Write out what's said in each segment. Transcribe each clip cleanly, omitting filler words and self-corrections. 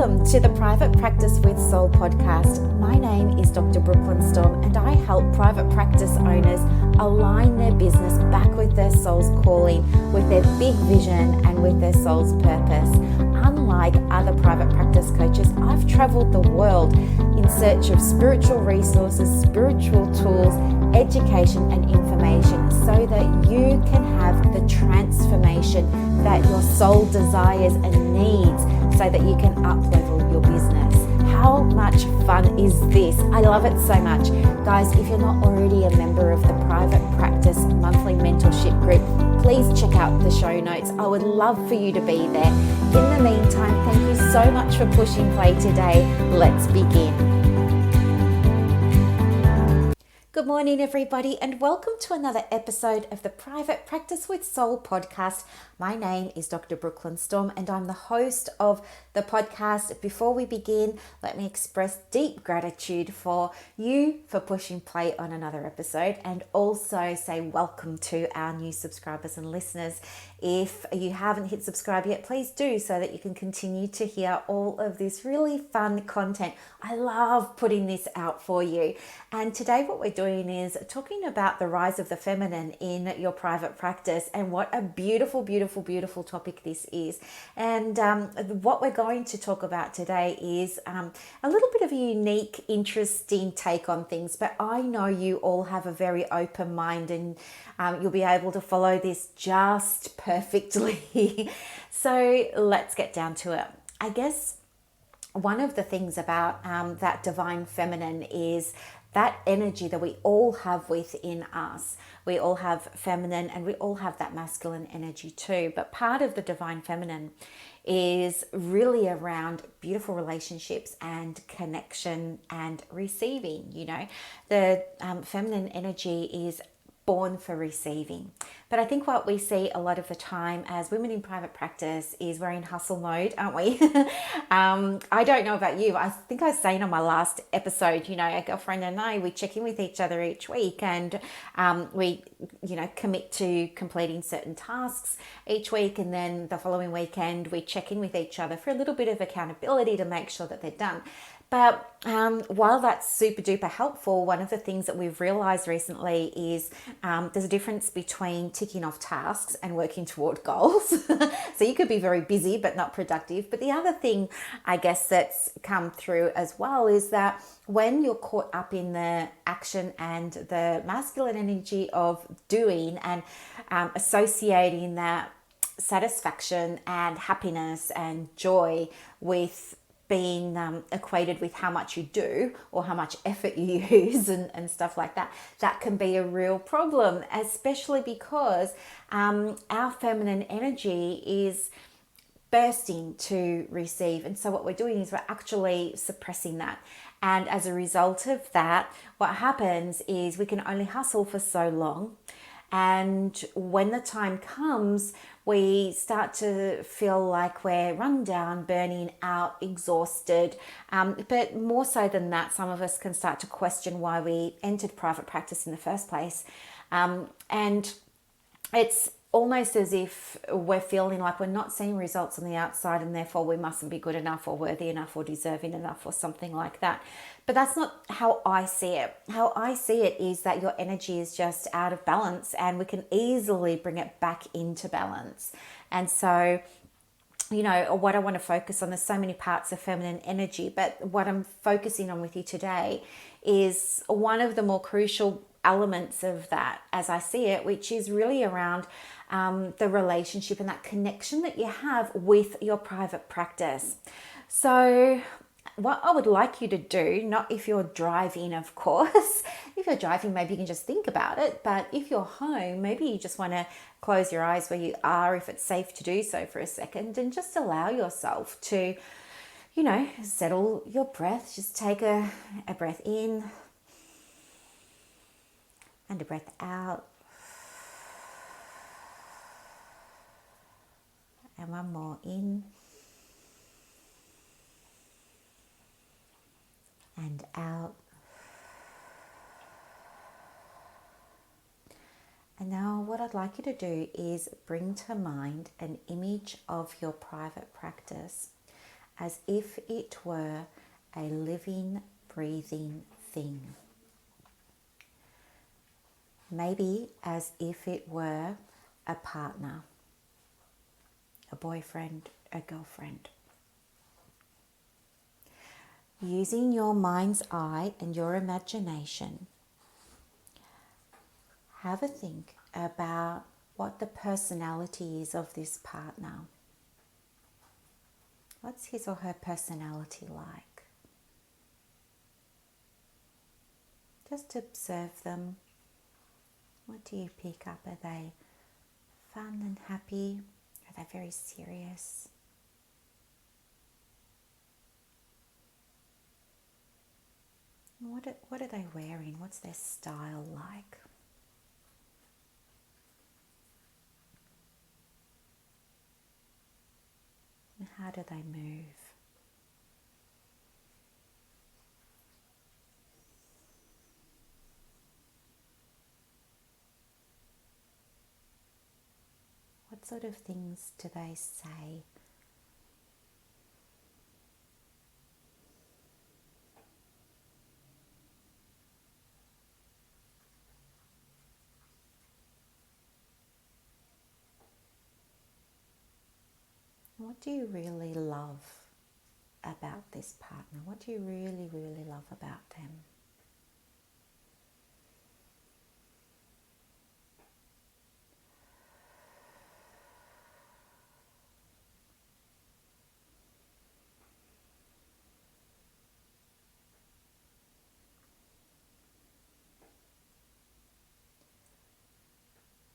Welcome to the Private Practice with Soul podcast. My name is Dr. Brooklyn Storm, and I help private practice owners align their business back with their soul's calling, with their big vision and with their soul's purpose. Unlike other private practice coaches, I've traveled the world in search of spiritual resources, spiritual tools, education and information so that you can have the transformation that your soul desires and needs so that you can up-level your business. How much fun is this? I love it so much. Guys, if you're not already a member of the Private Practice Monthly Mentorship Group, please check out the show notes. I would love for you to be there. In the meantime, thank you so much for pushing play today. Let's begin. Good morning, everybody, and welcome to another episode of the Private Practice with Soul podcast. My name is Dr. Brooklyn Storm, and I'm the host of the podcast. Before we begin, let me express deep gratitude for you for pushing play on another episode, and also say welcome to our new subscribers and listeners. If you haven't hit subscribe yet, please do so that you can continue to hear all of this really fun content. I love putting this out for you. And today what we're doing is talking about the rise of the feminine in your private practice, and what a beautiful, beautiful, beautiful topic this is. And what we're going to talk about today is a little bit of a unique, interesting take on things, but I know you all have a very open mind, and you'll be able to follow this just perfectly. So let's get down to it. I guess one of the things about that divine feminine is that energy that we all have within us. We all have feminine and we all have that masculine energy too. But part of the divine feminine is really around beautiful relationships and connection and receiving. You know, the feminine energy is born for receiving. But I think what we see a lot of the time as women in private practice is we're in hustle mode, aren't we? I don't know about you. I think I was saying on my last episode, you know, a girlfriend and I, we check in with each other each week, and we, you know, commit to completing certain tasks each week. And then the following weekend, we check in with each other for a little bit of accountability to make sure that they're done. But while that's super duper helpful, one of the things that we've realized recently is there's a difference between ticking off tasks and working toward goals. So you could be very busy but not productive. But the other thing, I guess, that's come through as well is that when you're caught up in the action and the masculine energy of doing and associating that satisfaction and happiness and joy with being equated with how much you do or how much effort you use and stuff like that, that can be a real problem, especially because our feminine energy is bursting to receive. And so what we're doing is we're actually suppressing that. And as a result of that, what happens is we can only hustle for so long. And when the time comes, we start to feel like we're run down, burning out, exhausted. But more so than that, some of us can start to question why we entered private practice in the first place. And it's almost as if we're feeling like we're not seeing results on the outside, and therefore we mustn't be good enough or worthy enough or deserving enough or something like that. But that's not how I see it. How I see it is that your energy is just out of balance, and we can easily bring it back into balance. And so, you know, what I want to focus on, there's so many parts of feminine energy, but what I'm focusing on with you today is one of the more crucial elements of that, as I see it, which is really around the relationship and that connection that you have with your private practice. So what I would like you to do, not if you're driving, of course. If you're driving, maybe you can just think about it. But if you're home, maybe you just want to close your eyes where you are, if it's safe to do so, for a second, and just allow yourself to, you know, settle your breath. Just take a breath in and a breath out. And one more in and out. And now what I'd like you to do is bring to mind an image of your private practice as if it were a living, breathing thing. Maybe as if it were a partner, a boyfriend, a girlfriend. Using your mind's eye and your imagination, have a think about what the personality is of this partner. What's his or her personality like? Just observe them. What do you pick up? Are they fun and happy? Are they very serious? What are they wearing? What's their style like? And how do they move? What sort of things do they say? What do you really love about this partner? What do you really, really love about them?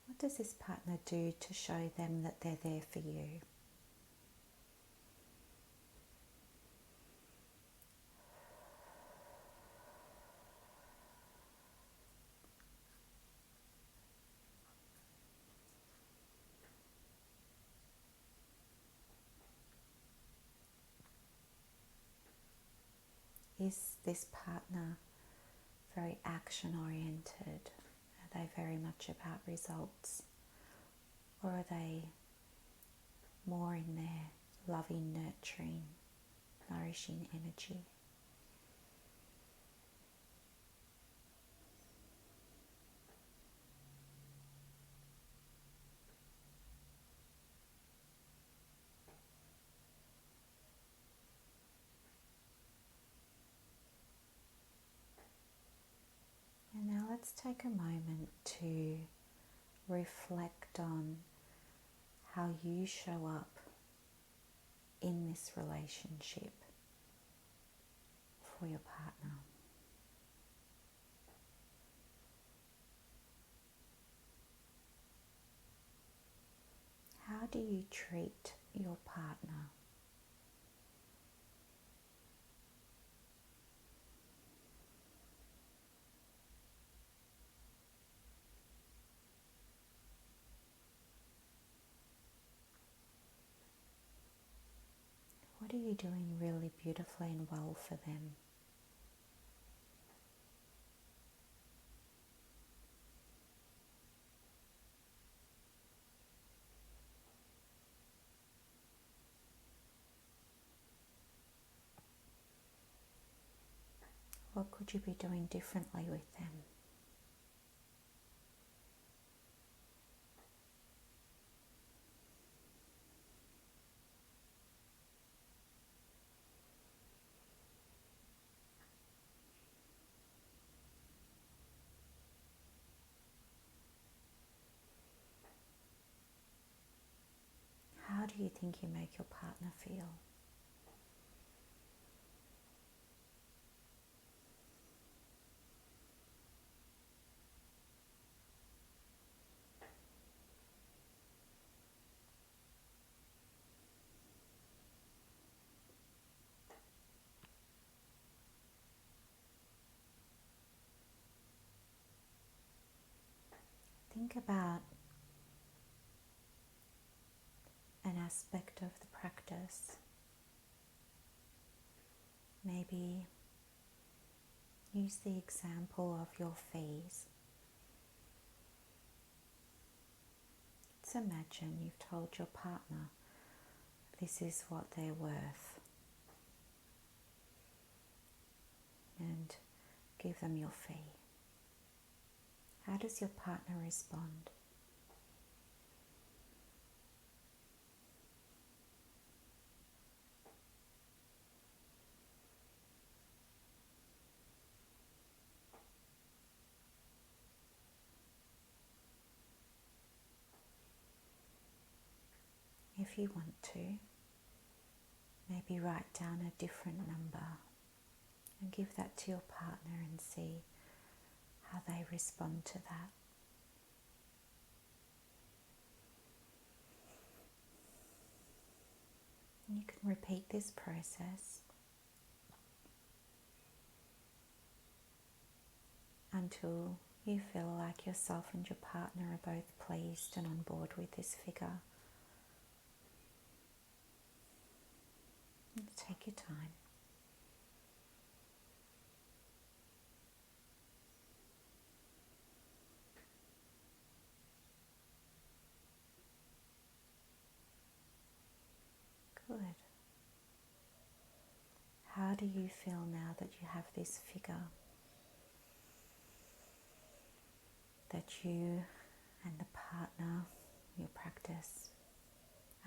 What does this partner do to show them that they're there for you? Is this partner very action oriented? Are they very much about results? Or are they more in their loving, nurturing, nourishing energy? And now let's take a moment to reflect on how you show up in this relationship for your partner. How do you treat your partner? What are you doing really beautifully and well for them? What could you be doing differently with them? How do you think you make your partner feel? Think about an aspect of the practice. Maybe use the example of your fees. Let's imagine you've told your partner this is what they're worth. and give them your fee. How does your partner respond? If you want to, maybe write down a different number and give that to your partner and see how they respond to that. And you can repeat this process until you feel like yourself and your partner are both pleased and on board with this figure. Take your time. Good. How do you feel now that you have this figure that you and the partner, your practice,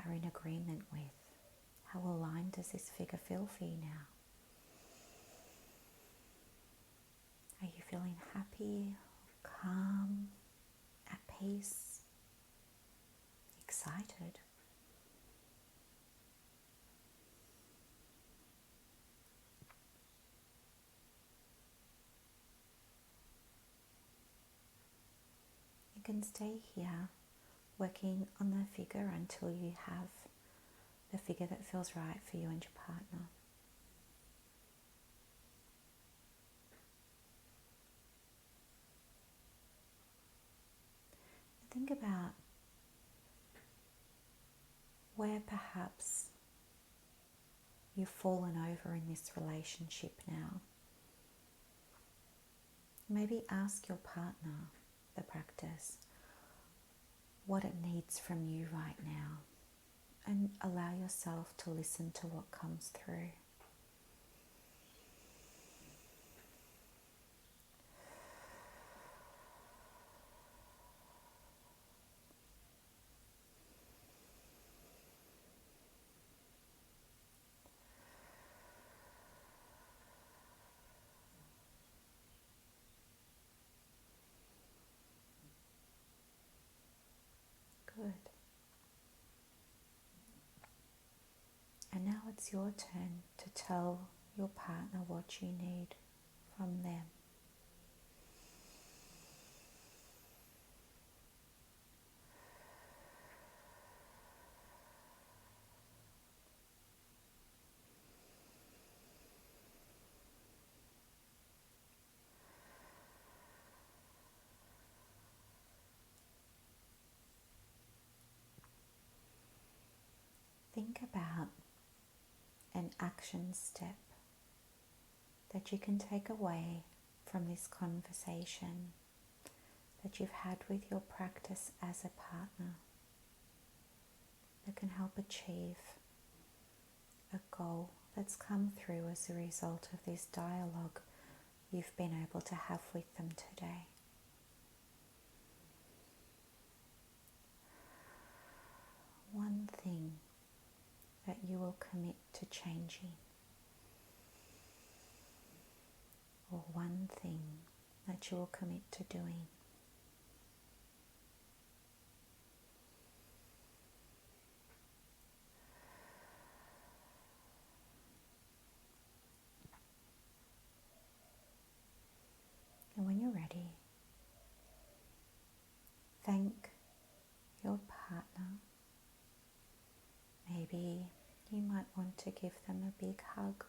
are in agreement with? How aligned does this figure feel for you now? Are you feeling happy, calm, at peace, excited? You can stay here working on the figure until you have the figure that feels right for you and your partner. Think about where perhaps you've fallen over in this relationship now. Maybe ask your partner, the practice, what it needs from you right now, and allow yourself to listen to what comes through. Good. And now it's your turn to tell your partner what you need from them. Think about an action step that you can take away from this conversation that you've had with your practice as a partner that can help achieve a goal that's come through as a result of this dialogue you've been able to have with them today. One thing that you will commit to changing, or one thing that you will commit to doing. And when you're ready, thank your partner. Maybe you might want to give them a big hug.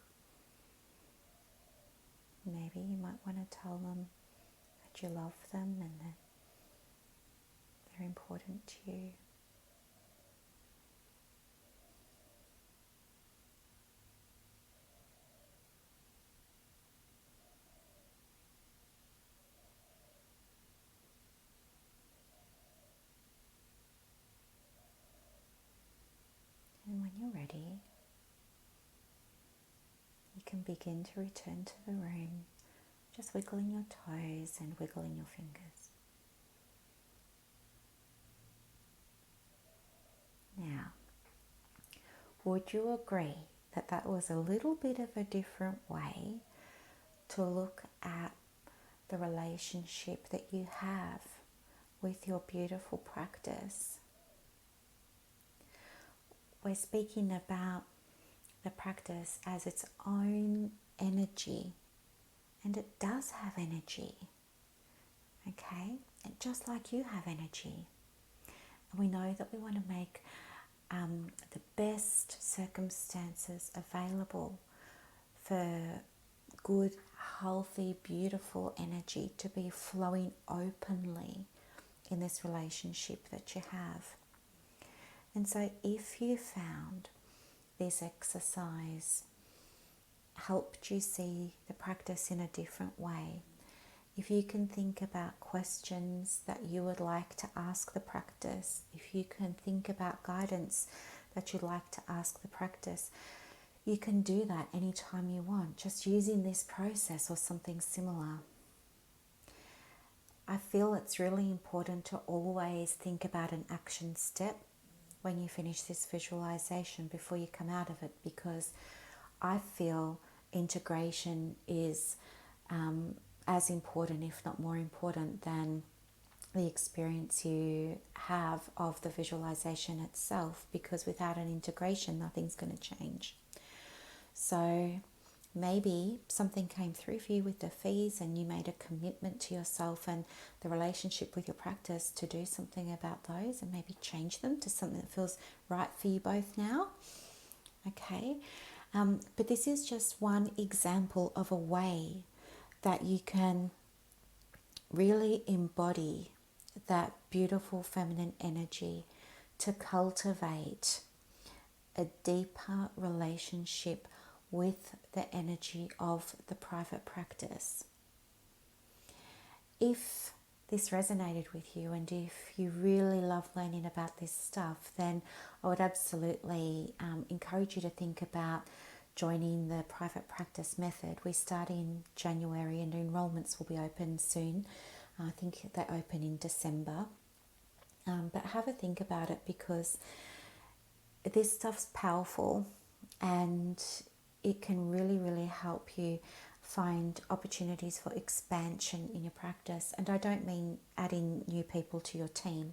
Maybe you might want to tell them that you love them and that they're important to you. And when you're ready, you can begin to return to the room Just wiggling your toes and wiggling your fingers. Now, would you agree that that was a little bit of a different way to look at the relationship that you have with your beautiful practice? We're speaking about the practice as its own energy, and it does have energy, okay? And just like you have energy. And we know that we want to make the best circumstances available for good, healthy, beautiful energy to be flowing openly in this relationship that you have. And so if you found this exercise helped you see the practice in a different way, if you can think about questions that you would like to ask the practice, if you can think about guidance that you'd like to ask the practice, you can do that anytime you want, just using this process or something similar. I feel it's really important to always think about an action step when you finish this visualization before you come out of it, because I feel integration is as important, if not more important, than the experience you have of the visualization itself, because without an integration, nothing's going to change. So maybe something came through for you with the fees and you made a commitment to yourself and the relationship with your practice to do something about those and maybe change them to something that feels right for you both now. Okay, but this is just one example of a way that you can really embody that beautiful feminine energy to cultivate a deeper relationship with the energy of the private practice. If this resonated with you and if you really love learning about this stuff, then I would absolutely encourage you to think about joining the private practice method. We start in January and enrollments will be open soon. I think they open in December. But have a think about it, because this stuff's powerful and it can really, really help you find opportunities for expansion in your practice. And I don't mean adding new people to your team.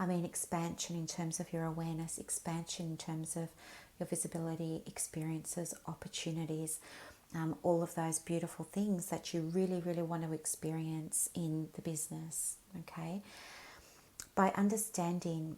I mean expansion in terms of your awareness, expansion in terms of your visibility, experiences, opportunities, all of those beautiful things that you really, really want to experience in the business, okay? By understanding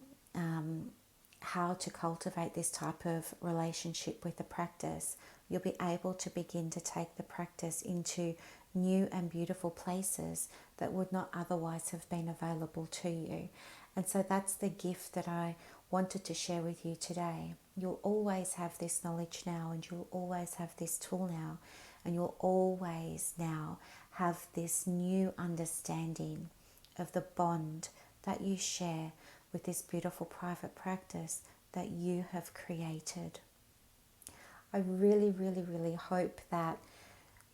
how to cultivate this type of relationship with the practice, you'll be able to begin to take the practice into new and beautiful places that would not otherwise have been available to you. And so that's the gift that I wanted to share with you today. You'll always have this knowledge now, and you'll always have this tool now, and you'll always now have this new understanding of the bond that you share with this beautiful private practice that you have created. I really, really, really hope that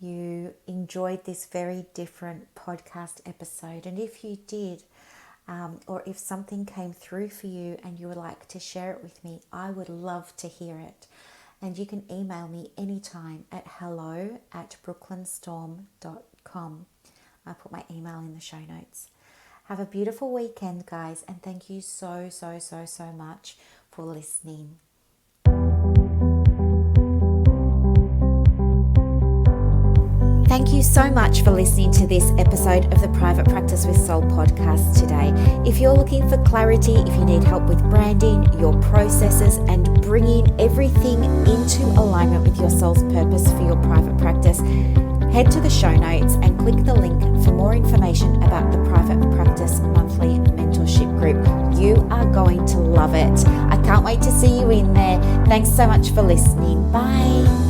you enjoyed this very different podcast episode. And if you did, or if something came through for you and you would like to share it with me, I would love to hear it. And you can email me anytime at hello@brooklynstorm.com. I'll put my email in the show notes. Have a beautiful weekend, guys, and thank you so much for listening. Thank you so much for listening to this episode of the Private Practice with Soul podcast today. If you're looking for clarity, if you need help with branding, your processes, and bringing everything into alignment with your soul's purpose for your private practice, head to the show notes and click the link for more information about the Private Practice Monthly Mentorship Group. You are going to love it. I can't wait to see you in there. Thanks so much for listening. Bye.